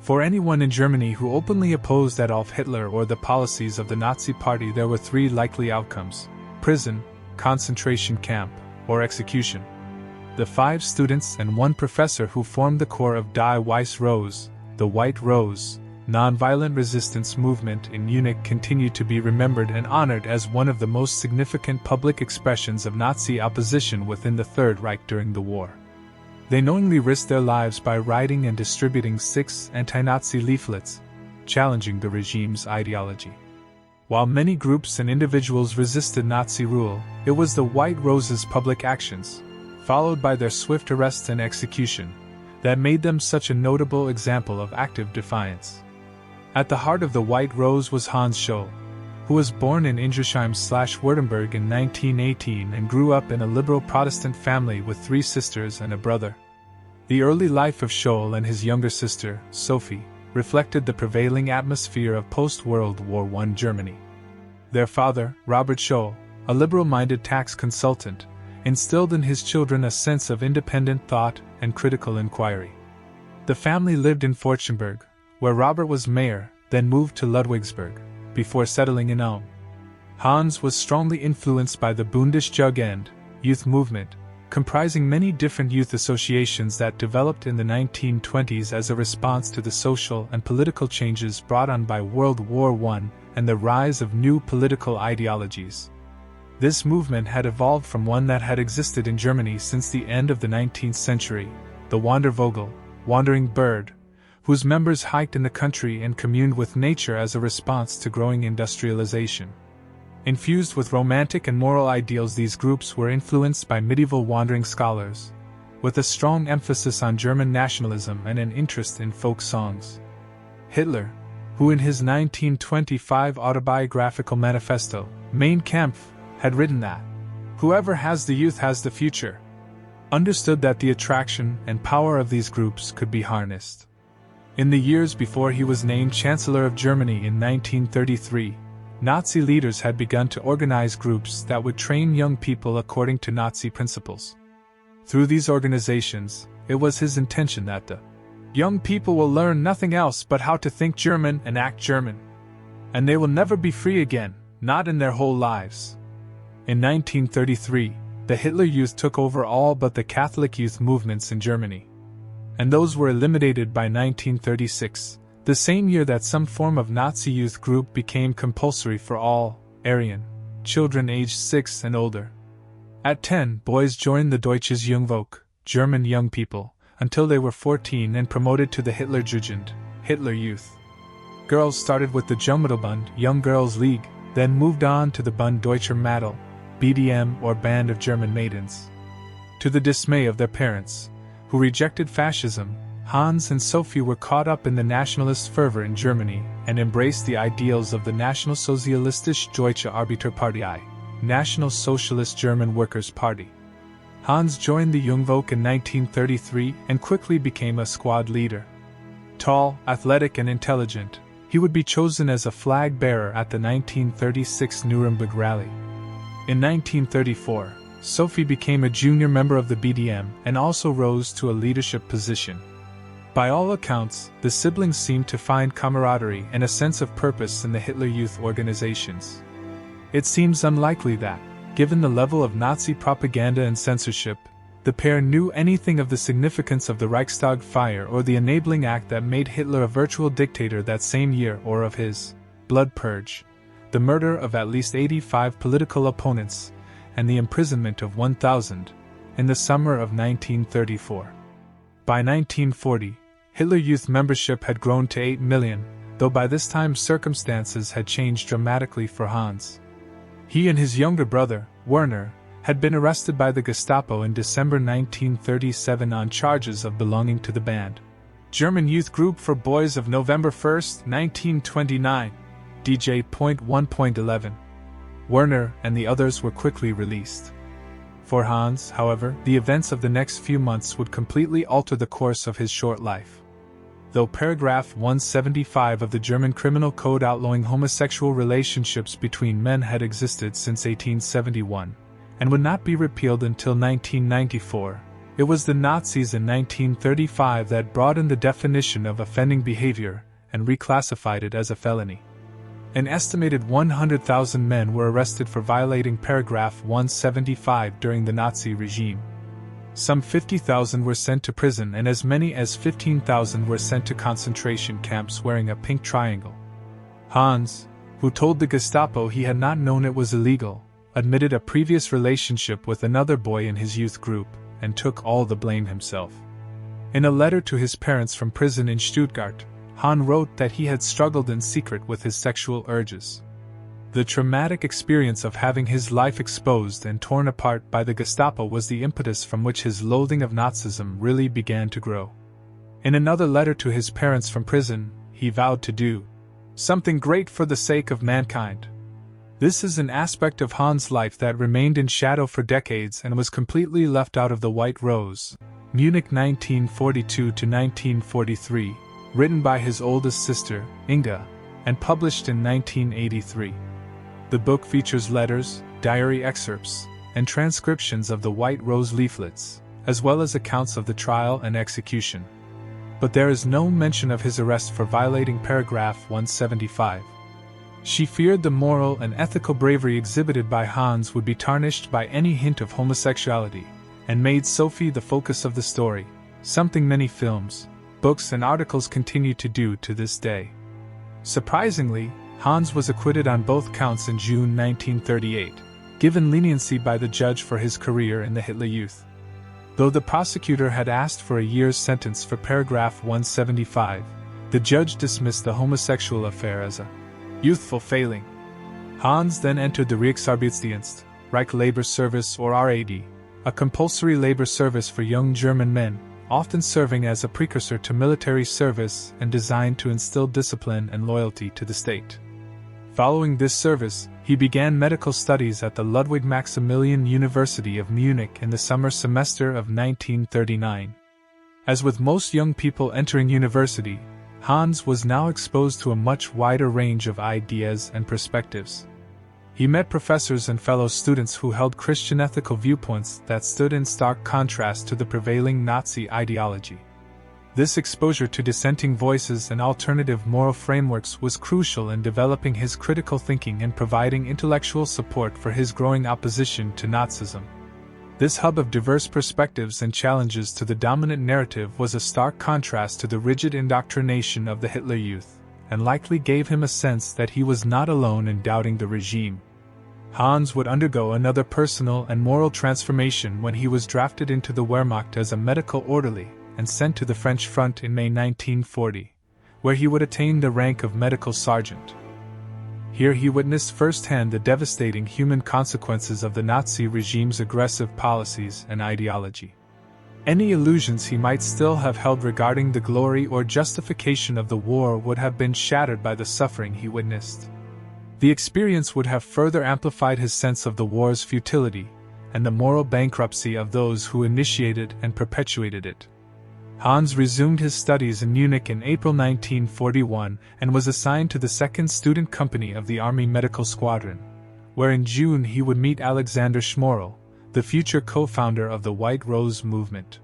For anyone in Germany who openly opposed Adolf Hitler or the policies of the Nazi Party, there were three likely outcomes: prison, concentration camp, or execution. The 5 students and 1 professor who formed the core of Die Weiße Rose, the White Rose, nonviolent resistance movement in Munich continue to be remembered and honored as one of the most significant public expressions of Nazi opposition within the Third Reich during the war. They knowingly risked their lives by writing and distributing 6 anti-Nazi leaflets, challenging the regime's ideology. While many groups and individuals resisted Nazi rule, it was the White Rose's public actions, followed by their swift arrest and execution, that made them such a notable example of active defiance. At the heart of the White Rose was Hans Scholl, who was born in Ingersheim/Württemberg in 1918 and grew up in a liberal Protestant family with 3 sisters and a brother. The early life of Scholl and his younger sister, Sophie, reflected the prevailing atmosphere of post-World War I Germany. Their father, Robert Scholl, a liberal-minded tax consultant, instilled in his children a sense of independent thought and critical inquiry. The family lived in Forchtenberg, where Robert was mayor, then moved to Ludwigsburg, before settling in Ulm. Hans was strongly influenced by the Bundesjugend youth movement, comprising many different youth associations that developed in the 1920s as a response to the social and political changes brought on by World War I and the rise of new political ideologies. This movement had evolved from one that had existed in Germany since the end of the 19th century, the Wandervogel, wandering bird, whose members hiked in the country and communed with nature as a response to growing industrialization. Infused with romantic and moral ideals, these groups were influenced by medieval wandering scholars, with a strong emphasis on German nationalism and an interest in folk songs. Hitler, who in his 1925 autobiographical manifesto, Mein Kampf, had written that, "Whoever has the youth has the future," understood that the attraction and power of these groups could be harnessed. In the years before he was named Chancellor of Germany in 1933, Nazi leaders had begun to organize groups that would train young people according to Nazi principles. Through these organizations, it was his intention that the young people will learn nothing else but how to think German and act German. And they will never be free again, not in their whole lives. In 1933, the Hitler Youth took over all but the Catholic youth movements in Germany. And those were eliminated by 1936, the same year that some form of Nazi youth group became compulsory for all Aryan children aged 6 and older. At 10, boys joined the Deutsches Jungvolk, German young people, until they were 14 and promoted to the Hitlerjugend, Hitler Youth. Girls started with the Jungmittelbund, Young Girls League, then moved on to the Bund Deutscher Mädel, BDM or Band of German Maidens. To the dismay of their parents, who rejected fascism, Hans and Sophie were caught up in the nationalist fervor in Germany and embraced the ideals of the Nationalsozialistische Deutsche Arbeiterpartei, National Socialist German Workers' Party. Hans joined the Jungvolk in 1933 and quickly became a squad leader. Tall, athletic and intelligent, he would be chosen as a flag bearer at the 1936 Nuremberg rally. In 1934, Sophie became a junior member of the BDM and also rose to a leadership position. By all accounts, the siblings seemed to find camaraderie and a sense of purpose in the Hitler Youth organizations. It seems unlikely that, given the level of Nazi propaganda and censorship, the pair knew anything of the significance of the Reichstag fire or the enabling act that made Hitler a virtual dictator that same year, or of his blood purge, the murder of at least 85 political opponents, and the imprisonment of 1,000, in the summer of 1934. By 1940, Hitler Youth membership had grown to 8 million, though by this time circumstances had changed dramatically for Hans. He and his younger brother, Werner, had been arrested by the Gestapo in December 1937 on charges of belonging to the band German Youth Group for Boys of November 1, 1929, DJ.1.11. Werner and the others were quickly released. For Hans, however, the events of the next few months would completely alter the course of his short life. Though paragraph 175 of the German Criminal Code outlawing homosexual relationships between men had existed since 1871, and would not be repealed until 1994, It was the Nazis in 1935 that broadened the definition of offending behavior and reclassified it as a felony. An estimated 100,000 men were arrested for violating paragraph 175 during the Nazi regime. Some 50,000 were sent to prison and as many as 15,000 were sent to concentration camps wearing a pink triangle. Hans, who told the Gestapo he had not known it was illegal, admitted a previous relationship with another boy in his youth group, and took all the blame himself. In a letter to his parents from prison in Stuttgart, Hans wrote that he had struggled in secret with his sexual urges. The traumatic experience of having his life exposed and torn apart by the Gestapo was the impetus from which his loathing of Nazism really began to grow. In another letter to his parents from prison, he vowed to do something great for the sake of mankind. This is an aspect of Hans' life that remained in shadow for decades and was completely left out of The White Rose, Munich 1942–1943, written by his oldest sister, Inga, and published in 1983. The book features letters, diary excerpts, and transcriptions of the White Rose leaflets, as well as accounts of the trial and execution. But there is no mention of his arrest for violating paragraph 175. She feared the moral and ethical bravery exhibited by Hans would be tarnished by any hint of homosexuality, and made Sophie the focus of the story, something many films, books and articles continue to do to this day. Surprisingly, Hans was acquitted on both counts in June 1938, given leniency by the judge for his career in the Hitler Youth. Though the prosecutor had asked for a year's sentence for paragraph 175, the judge dismissed the homosexual affair as a youthful failing. Hans then entered the Reichsarbeitsdienst, Reich Labor Service or RAD, a compulsory labor service for young German men, often serving as a precursor to military service and designed to instill discipline and loyalty to the state. Following this service, he began medical studies at the Ludwig Maximilian University of Munich in the summer semester of 1939. As with most young people entering university, Hans was now exposed to a much wider range of ideas and perspectives. He met professors and fellow students who held Christian ethical viewpoints that stood in stark contrast to the prevailing Nazi ideology. This exposure to dissenting voices and alternative moral frameworks was crucial in developing his critical thinking and providing intellectual support for his growing opposition to Nazism. This hub of diverse perspectives and challenges to the dominant narrative was a stark contrast to the rigid indoctrination of the Hitler Youth, and likely gave him a sense that he was not alone in doubting the regime. Hans would undergo another personal and moral transformation when he was drafted into the Wehrmacht as a medical orderly and sent to the French front in May 1940, where he would attain the rank of medical sergeant. Here he witnessed firsthand the devastating human consequences of the Nazi regime's aggressive policies and ideology. Any illusions he might still have held regarding the glory or justification of the war would have been shattered by the suffering he witnessed. The experience would have further amplified his sense of the war's futility and the moral bankruptcy of those who initiated and perpetuated it. Hans resumed his studies in Munich in April 1941 and was assigned to the 2nd Student Company of the Army Medical Squadron, where in June he would meet Alexander Schmorell, the future co-founder of the White Rose movement.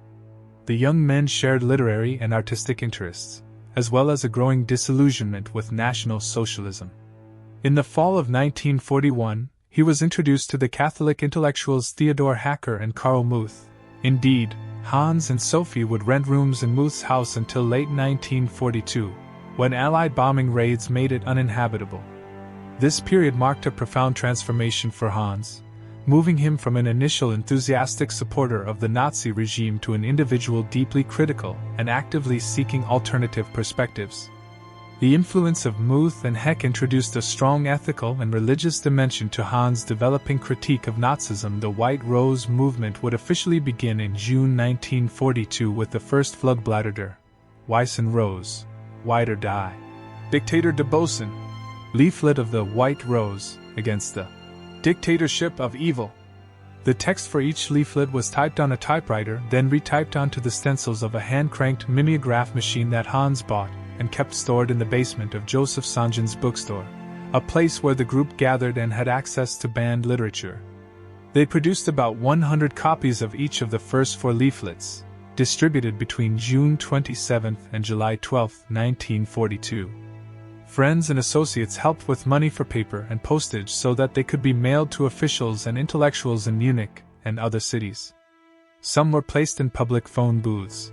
The young men shared literary and artistic interests, as well as a growing disillusionment with National Socialism. In the fall of 1941, he was introduced to the Catholic intellectuals Theodor Hacker and Karl Muth. Indeed, Hans and Sophie would rent rooms in Muth's house until late 1942, when Allied bombing raids made it uninhabitable. This period marked a profound transformation for Hans, moving him from an initial enthusiastic supporter of the Nazi regime to an individual deeply critical and actively seeking alternative perspectives. The influence of Muth and Heck introduced a strong ethical and religious dimension to Hans' developing critique of Nazism. The White Rose movement would officially begin in June 1942 with the first Flugblätter, Weiße Rose, White or Die, Dictator de Bosen, leaflet of the White Rose, against the dictatorship of evil. The text for each leaflet was typed on a typewriter, then retyped onto the stencils of a hand-cranked mimeograph machine that Hans bought and kept stored in the basement of Joseph Sangen's bookstore, a place where the group gathered and had access to banned literature. They produced about 100 copies of each of the first 4 leaflets, distributed between June 27 and July 12, 1942. Friends and associates helped with money for paper and postage so that they could be mailed to officials and intellectuals in Munich and other cities. Some were placed in public phone booths.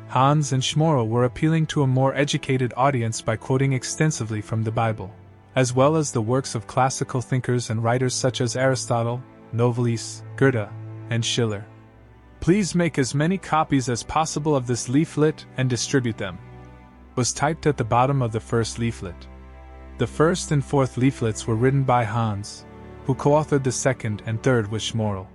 Hans and Schmorell were appealing to a more educated audience by quoting extensively from the Bible, as well as the works of classical thinkers and writers such as Aristotle, Novalis, Goethe, and Schiller. "Please make as many copies as possible of this leaflet and distribute them," was typed at the bottom of the first leaflet. The first and fourth leaflets were written by Hans, who co-authored the second and third with Schmorell.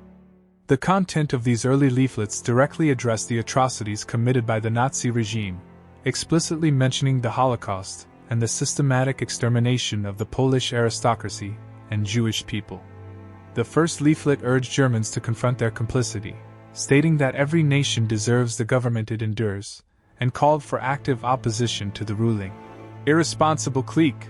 The content of these early leaflets directly addressed the atrocities committed by the Nazi regime, explicitly mentioning the Holocaust and the systematic extermination of the Polish aristocracy and Jewish people. The first leaflet urged Germans to confront their complicity, stating that every nation deserves the government it endures, and called for active opposition to the ruling, irresponsible clique.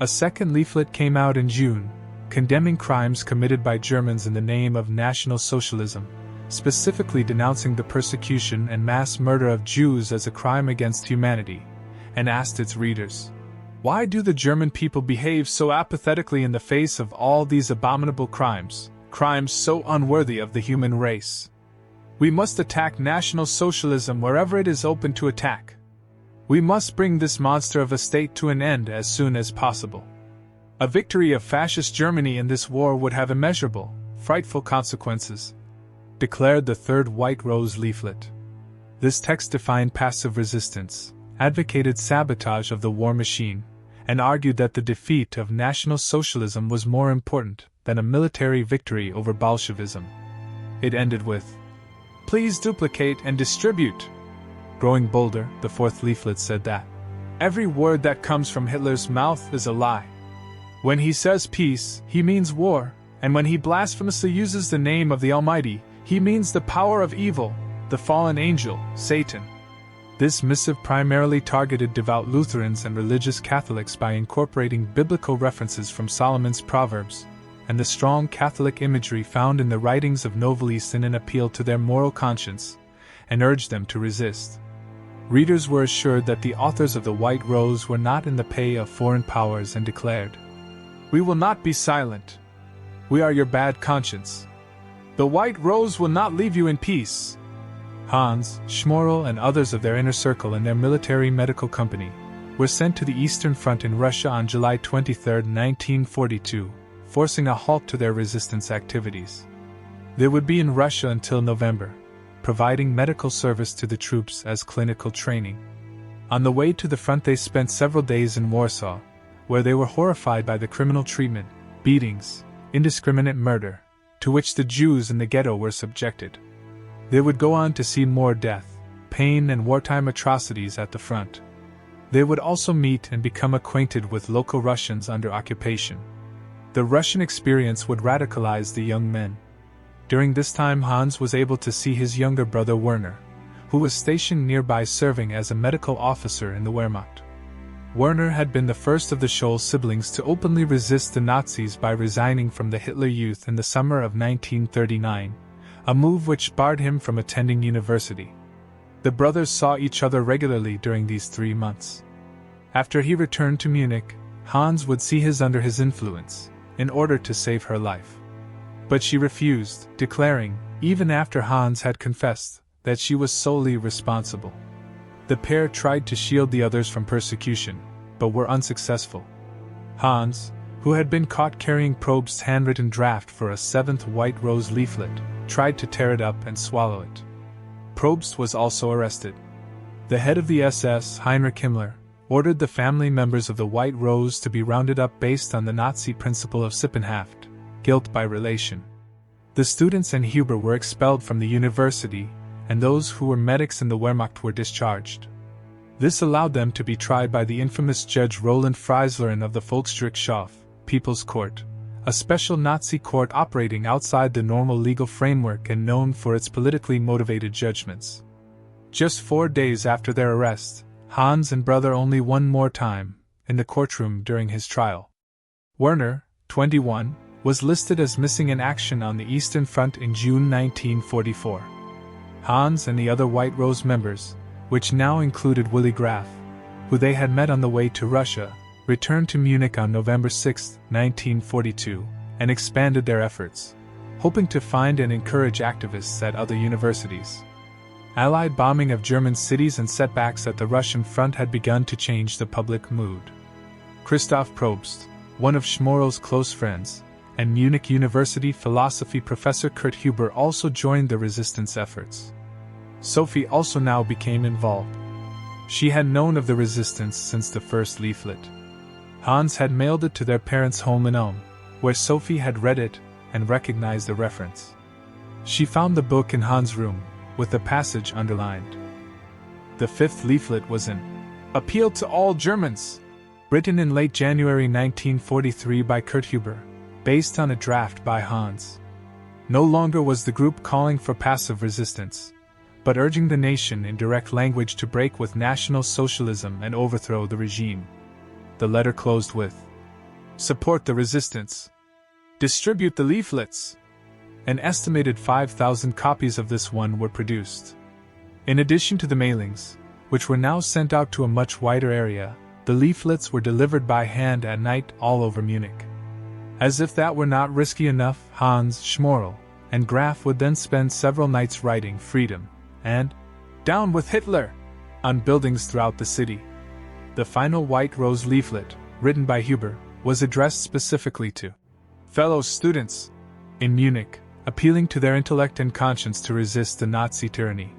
A second leaflet came out in June, condemning crimes committed by Germans in the name of National Socialism, specifically denouncing the persecution and mass murder of Jews as a crime against humanity, and asked its readers, "Why do the German people behave so apathetically in the face of all these abominable crimes, crimes so unworthy of the human race? We must attack National Socialism wherever it is open to attack. We must bring this monster of a state to an end as soon as possible. A victory of fascist Germany in this war would have immeasurable, frightful consequences," declared the third White Rose leaflet. This text defined passive resistance, advocated sabotage of the war machine, and argued that the defeat of National Socialism was more important than a military victory over Bolshevism. It ended with, "Please duplicate and distribute." Growing bolder, the fourth leaflet said that every word that comes from Hitler's mouth is a lie. When he says peace, he means war, and when he blasphemously uses the name of the Almighty, he means the power of evil, the fallen angel, Satan. This missive primarily targeted devout Lutherans and religious Catholics by incorporating biblical references from Solomon's Proverbs, and the strong Catholic imagery found in the writings of Novalis in an appeal to their moral conscience, and urged them to resist. Readers were assured that the authors of the White Rose were not in the pay of foreign powers and declared, "We will not be silent. We are your bad conscience. The White Rose will not leave you in peace." Hans, Schmorell, and others of their inner circle and their military medical company were sent to the Eastern Front in Russia on July 23, 1942, forcing a halt to their resistance activities. They would be in Russia until November, providing medical service to the troops as clinical training. On the way to the front they spent several days in Warsaw, where they were horrified by the criminal treatment, beatings, indiscriminate murder, to which the Jews in the ghetto were subjected. They would go on to see more death, pain, and wartime atrocities at the front. They would also meet and become acquainted with local Russians under occupation. The Russian experience would radicalize the young men. During this time Hans was able to see his younger brother Werner, who was stationed nearby serving as a medical officer in the Wehrmacht. Werner had been the first of the Scholl siblings to openly resist the Nazis by resigning from the Hitler Youth in the summer of 1939, a move which barred him from attending university. The brothers saw each other regularly during these 3 months. After he returned to Munich, Hans would see his under his influence, in order to save her life. But she refused, declaring, even after Hans had confessed, that she was solely responsible. The pair tried to shield the others from persecution, but were unsuccessful. Hans, who had been caught carrying Probst's handwritten draft for a 7th White Rose leaflet, tried to tear it up and swallow it. Probst was also arrested. The head of the SS, Heinrich Himmler, ordered the family members of the White Rose to be rounded up based on the Nazi principle of Sippenhaft, guilt by relation. The students and Huber were expelled from the university, and those who were medics in the Wehrmacht were discharged. This allowed them to be tried by the infamous Judge Roland Freislerin of the Volksgerichtshof, People's Court, a special Nazi court operating outside the normal legal framework and known for its politically motivated judgments. Just 4 days after their arrest, Hans and brother only one more time, in the courtroom during his trial. Werner, 21, was listed as missing in action on the Eastern Front in June 1944. Hans and the other White Rose members, which now included Willi Graf, who they had met on the way to Russia, returned to Munich on November 6, 1942, and expanded their efforts, hoping to find and encourage activists at other universities. Allied bombing of German cities and setbacks at the Russian front had begun to change the public mood. Christoph Probst, one of Schmorell's close friends, and Munich University philosophy professor Kurt Huber also joined the resistance efforts. Sophie also now became involved. She had known of the resistance since the first leaflet. Hans had mailed it to their parents' home in Ulm, where Sophie had read it and recognized the reference. She found the book in Hans' room, with the passage underlined. The fifth leaflet was an appeal to all Germans, written in late January 1943 by Kurt Huber, based on a draft by Hans. No longer was the group calling for passive resistance, but urging the nation in direct language to break with National Socialism and overthrow the regime. The letter closed with, "Support the resistance. Distribute the leaflets." An estimated 5,000 copies of this one were produced. In addition to the mailings, which were now sent out to a much wider area, the leaflets were delivered by hand at night all over Munich. As if that were not risky enough, Hans, Schmorell, and Graf would then spend several nights writing "Freedom" and "Down with Hitler" on buildings throughout the city. The final White Rose leaflet, written by Huber, was addressed specifically to fellow students in Munich, appealing to their intellect and conscience to resist the Nazi tyranny,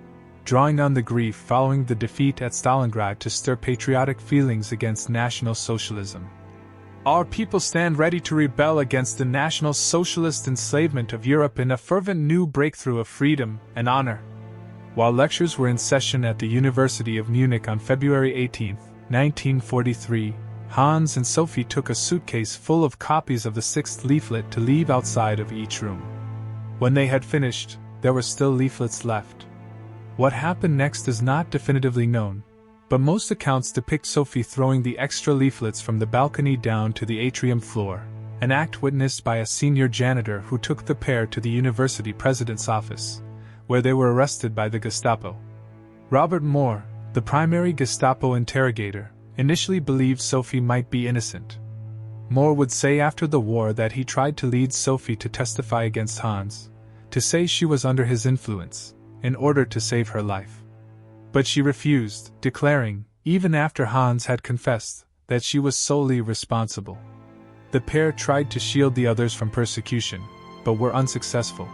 drawing on the grief following the defeat at Stalingrad to stir patriotic feelings against National Socialism. Our people stand ready to rebel against the National Socialist enslavement of Europe in a fervent new breakthrough of freedom and honor. While lectures were in session at the University of Munich on February 18, 1943, Hans and Sophie took a suitcase full of copies of the sixth leaflet to leave outside of each room. When they had finished, there were still leaflets left. What happened next is not definitively known, but most accounts depict Sophie throwing the extra leaflets from the balcony down to the atrium floor, an act witnessed by a senior janitor who took the pair to the university president's office, where they were arrested by the Gestapo. Robert Moore, the primary Gestapo interrogator, initially believed Sophie might be innocent. Moore would say after the war that he tried to lead Sophie to testify against Hans, to say she was under his influence, in order to save her life. But she refused, declaring, even after Hans had confessed, that she was solely responsible. The pair tried to shield the others from persecution, but were unsuccessful.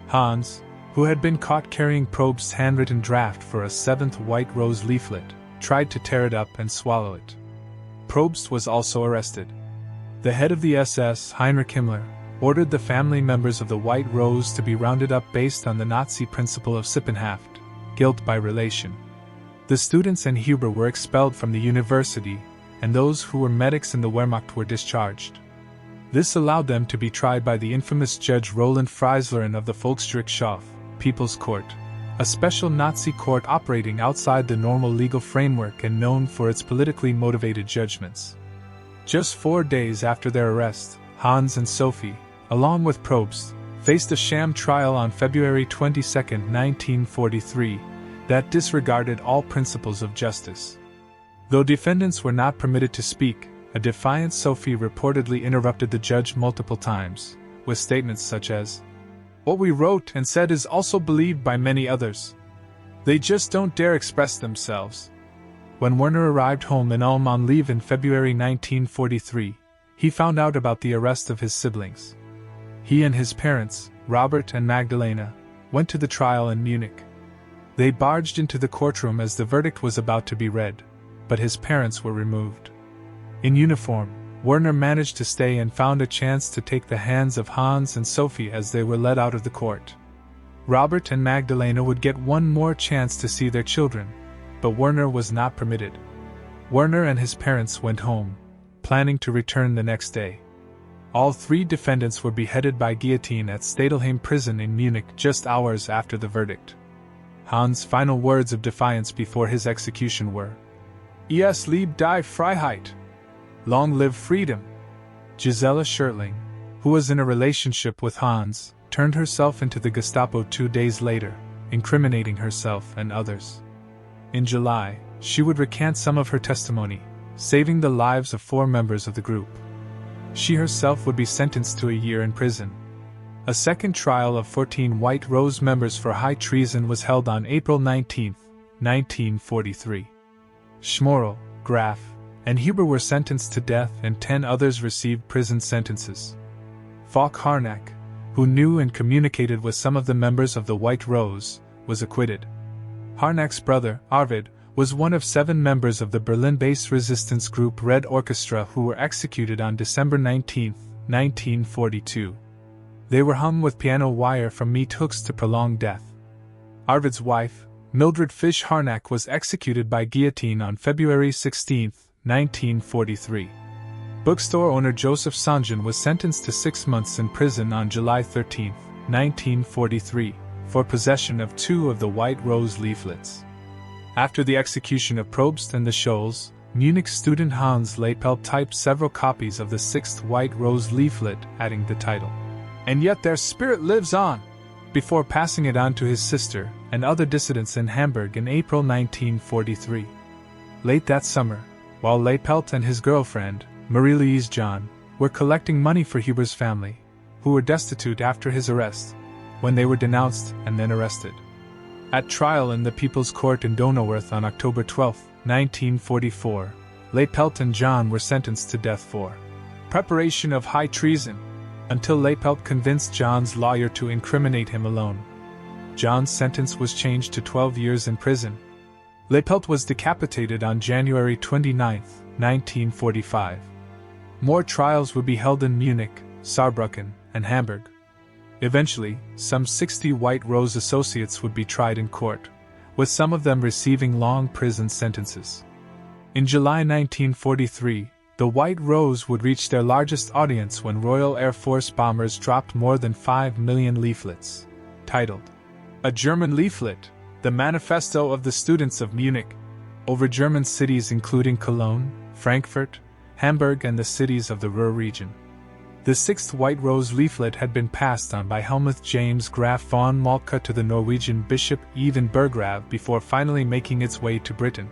Hans, who had been caught carrying Probst's handwritten draft for a seventh White Rose leaflet, tried to tear it up and swallow it. Probst was also arrested. The head of the SS, Heinrich Himmler, ordered the family members of the White Rose to be rounded up based on the Nazi principle of Sippenhaft, guilt by relation. The students and Huber were expelled from the university, and those who were medics in the Wehrmacht were discharged. This allowed them to be tried by the infamous Judge Roland Freislerin of the Volksgerichtshof, People's Court, a special Nazi court operating outside the normal legal framework and known for its politically motivated judgments. Just 4 days after their arrest, Hans and Sophie, along with Probst, faced a sham trial on February 22, 1943, that disregarded all principles of justice. Though defendants were not permitted to speak, a defiant Sophie reportedly interrupted the judge multiple times, with statements such as, "What we wrote and said is also believed by many others. They just don't dare express themselves." When Werner arrived home in Ulm on leave in February 1943, he found out about the arrest of his siblings. He and his parents, Robert and Magdalena, went to the trial in Munich. They barged into the courtroom as the verdict was about to be read, but his parents were removed. In uniform, Werner managed to stay and found a chance to take the hands of Hans and Sophie as they were led out of the court. Robert and Magdalena would get one more chance to see their children, but Werner was not permitted. Werner and his parents went home, planning to return the next day. All 3 defendants were beheaded by guillotine at Stadelheim prison in Munich just hours after the verdict. Hans' final words of defiance before his execution were, "Es lebe die Freiheit! Long live freedom!" Gisela Schertling, who was in a relationship with Hans, turned herself into the Gestapo 2 days later, incriminating herself and others. In July, she would recant some of her testimony, saving the lives of 4 members of the group. She herself would be sentenced to a year in prison. A second trial of 14 White Rose members for high treason was held on April 19, 1943. Schmorell, Graf, and Huber were sentenced to death and 10 others received prison sentences. Falk Harnack, who knew and communicated with some of the members of the White Rose, was acquitted. Harnack's brother, Arvid, was one of 7 members of the Berlin-based resistance group Red Orchestra who were executed on December 19, 1942. They were hung with piano wire from meat hooks to prolong death. Arvid's wife, Mildred Fish Harnack, was executed by guillotine on February 16, 1943. Bookstore owner Joseph Sanjan was sentenced to 6 months in prison on July 13, 1943, for possession of 2 of the White Rose leaflets. After the execution of Probst and the Scholls, Munich student Hans Leipelt typed several copies of the 6th White Rose leaflet, adding the title, "And Yet Their Spirit Lives On," before passing it on to his sister and other dissidents in Hamburg in April 1943. Late that summer, while Leipelt and his girlfriend, Marie-Louise John, were collecting money for Huber's family, who were destitute after his arrest, when they were denounced and then arrested. At trial in the People's Court in Donauwörth on October 12, 1944, Leipelt and John were sentenced to death for preparation of high treason, until Leipelt convinced John's lawyer to incriminate him alone. John's sentence was changed to 12 years in prison. Leipelt was decapitated on January 29, 1945. More trials would be held in Munich, Saarbrücken, and Hamburg. Eventually, some 60 White Rose associates would be tried in court, with some of them receiving long prison sentences. In July 1943, the White Rose would reach their largest audience when Royal Air Force bombers dropped more than 5 million leaflets, titled, "A German Leaflet, the Manifesto of the Students of Munich," over German cities including Cologne, Frankfurt, Hamburg and the cities of the Ruhr region. The 6th White Rose leaflet had been passed on by Helmuth James Graf von Moltke to the Norwegian Bishop Even Berggrav before finally making its way to Britain.